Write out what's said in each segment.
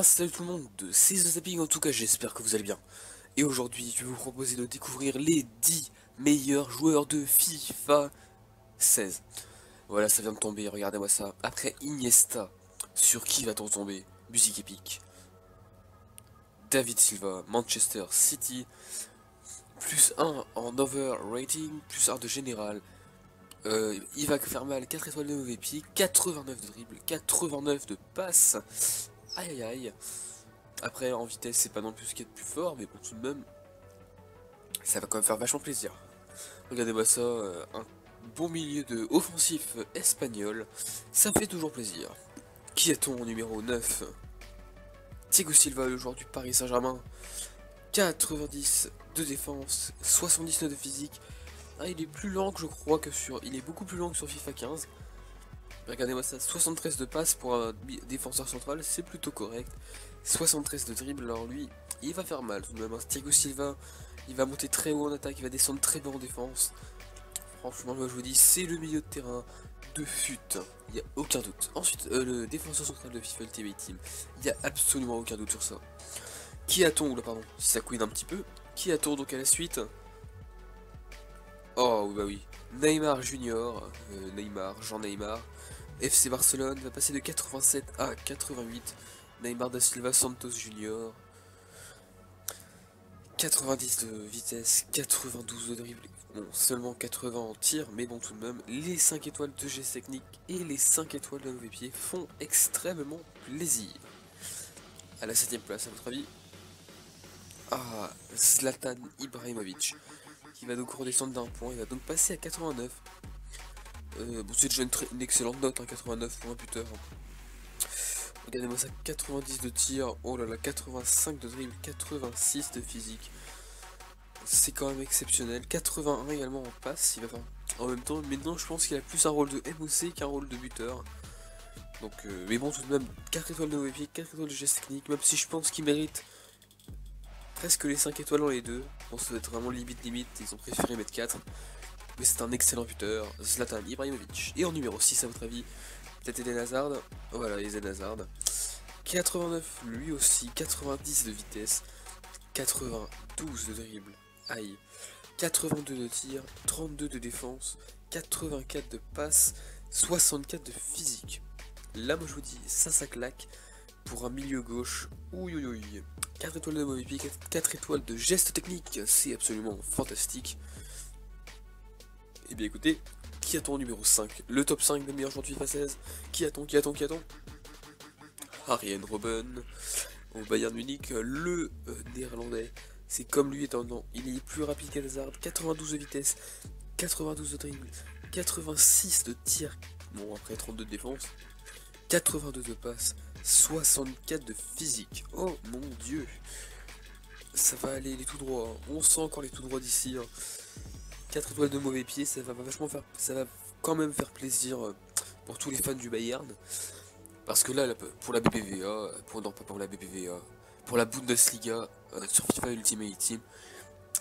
salut tout le monde, c'est The Zapping, en tout cas j'espère que vous allez bien. Et aujourd'hui je vais vous proposer de découvrir les 10 meilleurs joueurs de FIFA 16. Voilà, ça vient de tomber, regardez-moi ça. Après Iniesta, sur qui va-t-on tomber? Musique épique. David Silva, Manchester City, plus 1 en overrating, plus 1 de général. Il va faire mal, 4 étoiles de mauvais pied, 89 de dribble, 89 de passe. Aïe aïe aïe. Après, en vitesse, c'est pas non plus ce qu'il y a de plus fort, mais bon, tout de même, ça va quand même faire vachement plaisir. Regardez-moi ça, un bon milieu de offensif espagnol, ça fait toujours plaisir. Qui a-t-on au numéro 9? Thiago Silva, le joueur du Paris Saint-Germain, 90 de défense, 79 de physique. Ah, il est plus lent que je crois que sur... Il est beaucoup plus lent que sur FIFA 15. Regardez-moi ça, 73 de passe pour un défenseur central, c'est plutôt correct. 73 de dribble, alors lui, il va faire mal tout de même. Thiago Silva, il va monter très haut en attaque, il va descendre très bas en défense. Franchement, moi je vous dis, c'est le milieu de terrain de fut, il n'y a aucun doute. Ensuite, le défenseur central de FIFA Ultimate Team, il n'y a absolument aucun doute sur ça. Qui a-t-on, là pardon, si ça couine un petit peu, qui a-t-on donc à la suite? Oh bah oui, Neymar Junior, Jean Neymar, FC Barcelone va passer de 87 à 88. Neymar da Silva Santos Junior. 90 de vitesse, 92 de dribble. Bon, seulement 80 en tir, mais bon tout de même, les 5 étoiles de geste technique et les 5 étoiles de mauvais pied font extrêmement plaisir. À la 7ème place, à votre avis? Ah, Zlatan Ibrahimovic, qui va donc redescendre d'un point, il va donc passer à 89. Bon, c'est déjà une excellente note, hein, 89 pour un buteur. Regardez-moi ça, 90 de tir, oh là là, 85 de dribble, 86 de physique. C'est quand même exceptionnel. 81 également en passe, il va faire... En même temps, maintenant je pense qu'il a plus un rôle de MOC qu'un rôle de buteur. Donc, mais bon, tout de même, 4 étoiles de mauvais pied, 4 étoiles de geste technique, même si je pense qu'il mérite presque les 5 étoiles dans les deux. Bon, ça doit être vraiment limite, ils ont préféré mettre 4. Mais c'est un excellent buteur, Zlatan Ibrahimovic. Et en numéro 6, à votre avis, peut-être Eden Hazard. Voilà, Eden Hazard. 89 lui aussi, 90 de vitesse, 92 de dribble, aïe, 82 de tir, 32 de défense, 84 de passe, 64 de physique. Là moi je vous dis, ça claque pour un milieu gauche, ouïouïouï. 4 étoiles de mauvais pied, 4 étoiles de geste technique, c'est absolument fantastique. Et bien écoutez, qui attend au numéro 5? Le top 5 des meilleurs joueurs de FIFA 16. Qui attend? Arjen Robben au Bayern Munich, le néerlandais. C'est comme lui étonnant, il est plus rapide qu'Hazard, 92 de vitesse, 92 de dribble, 86 de tir, bon après 32 de défense, 82 de passe, 64 de physique. Oh mon dieu, ça va aller les tout droits, hein. On sent encore les tout droits d'ici, hein. 4 étoiles de mauvais pied, ça va vachement faire, ça va quand même faire plaisir pour tous les fans du Bayern. Parce que là, pour la BBVA, non pas pour la BBVA, pour la Bundesliga, sur FIFA Ultimate Team,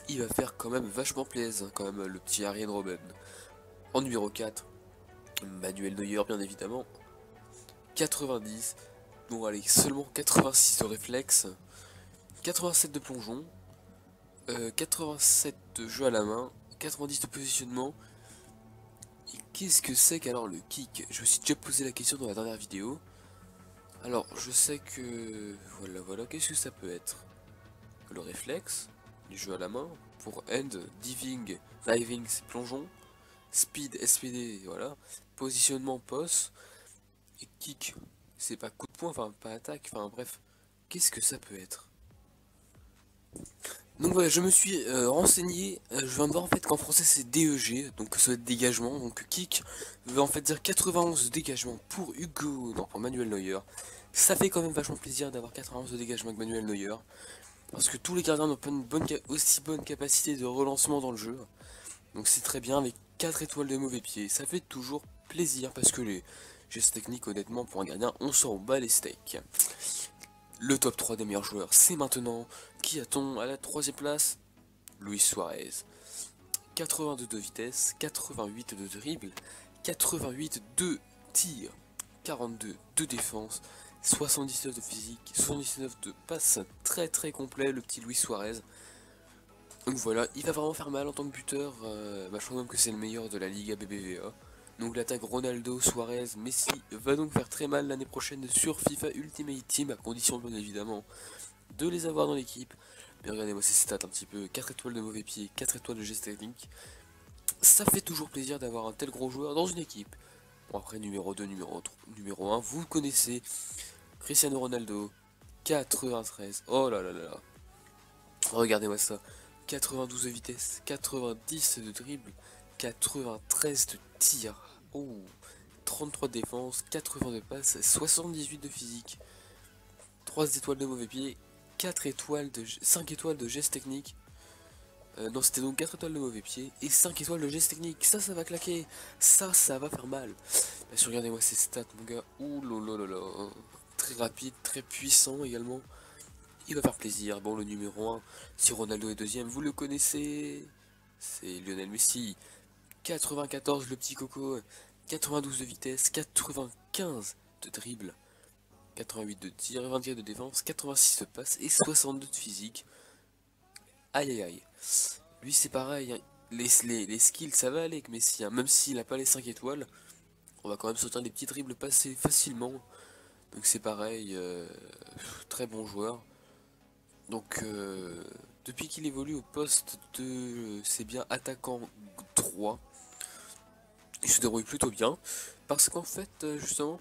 il va faire quand même vachement plaisir, quand même, le petit Arjen Robben. En numéro 4, Manuel Neuer, bien évidemment. 90, bon allez, seulement 86 de réflexe, 87 de plongeon, 87 de jeu à la main, 90 de positionnement. Et qu'est-ce que c'est qu'alors le kick? Je me suis déjà posé la question dans la dernière vidéo. Alors, je sais que... Voilà, qu'est-ce que ça peut être? Le réflexe, du jeu à la main, pour end, diving, c'est plongeon, speed, SPD, voilà, positionnement, poste, et kick, c'est pas coup de poing, enfin, pas attaque, enfin, bref, qu'est-ce que ça peut être? Donc voilà, je me suis renseigné, je viens de voir en fait qu'en français c'est DEG, donc ça va être dégagement, donc kick veut en fait dire 91 de dégagement pour Hugo, non pour Manuel Neuer. Ça fait quand même vachement plaisir d'avoir 91 de dégagement avec Manuel Neuer, parce que tous les gardiens n'ont pas une aussi bonne capacité de relancement dans le jeu, donc c'est très bien avec 4 étoiles de mauvais pied, ça fait toujours plaisir, parce que les gestes techniques honnêtement pour un gardien on s'en bat les steaks. Le top 3 des meilleurs joueurs, c'est maintenant. Qui a-t-on à la 3ème place? Luis Suarez. 82 de vitesse, 88 de dribble, 88 de tir, 42 de défense, 79 de physique, 79 de passe, très très complet le petit Luis Suarez. Donc voilà, il va vraiment faire mal en tant que buteur, je crois même que c'est le meilleur de la Liga BBVA. Donc l'attaque Ronaldo, Suarez, Messi va donc faire très mal l'année prochaine sur FIFA Ultimate Team, à condition bien évidemment de les avoir dans l'équipe. Mais regardez-moi ces stats un petit peu, 4 étoiles de mauvais pied, 4 étoiles de geste technique. Ça fait toujours plaisir d'avoir un tel gros joueur dans une équipe. Bon après numéro 2, numéro 1, vous connaissez, Cristiano Ronaldo, 93, oh là là là là. Regardez-moi ça, 92 de vitesse, 90 de dribble, 93 de tir, oh, 33 de défense, 80 de passe, 78 de physique, 3 étoiles de mauvais pied, 4 étoiles de 5 étoiles de geste technique. Non, c'était donc 4 étoiles de mauvais pied et 5 étoiles de geste technique. Ça va claquer. Ça va faire mal. Parce que regardez-moi ces stats, mon gars. Ouh là là là. Très rapide, très puissant également. Il va faire plaisir. Bon, le numéro 1, si Ronaldo est deuxième, vous le connaissez. C'est Lionel Messi. 94 le petit coco. 92 de vitesse. 95 de dribble. 88 de tir, 24 de défense, 86 de passe et 62 de physique. Aïe aïe aïe. Lui c'est pareil, hein. Les skills ça va aller avec Messi, hein. Même s'il n'a pas les 5 étoiles, on va quand même sortir des petits dribbles passés facilement. Donc c'est pareil, très bon joueur. Donc depuis qu'il évolue au poste de, c'est bien attaquant droit, il se débrouille plutôt bien. Parce qu'en fait, justement,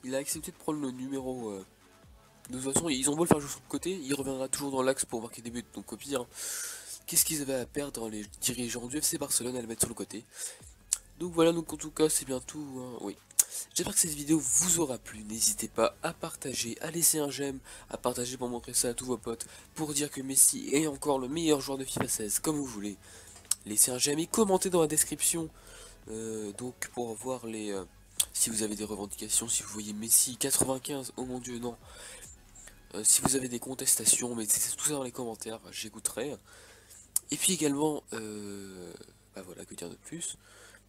il a accepté de prendre le numéro... de toute façon, ils ont beau le faire jouer sur le côté, il reviendra toujours dans l'axe pour marquer des buts. Donc au pire, qu'est-ce qu'ils avaient à perdre les dirigeants du FC Barcelone à le mettre sur le côté. Donc voilà, donc en tout cas c'est bien tout, hein. Oui. J'espère que cette vidéo vous aura plu, n'hésitez pas à partager, à laisser un j'aime, à partager pour montrer ça à tous vos potes, pour dire que Messi est encore le meilleur joueur de FIFA 16, comme vous voulez. Laissez un j'aime et commentez dans la description, donc pour voir les... si vous avez des revendications, si vous voyez Messi 95, oh mon dieu non. Si vous avez des contestations, mettez tout ça dans les commentaires, j'écouterai. Et puis également, bah voilà, que dire de plus.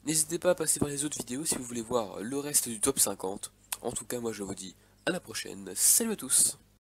N'hésitez pas à passer par les autres vidéos si vous voulez voir le reste du top 50. En tout cas, moi je vous dis à la prochaine. Salut à tous!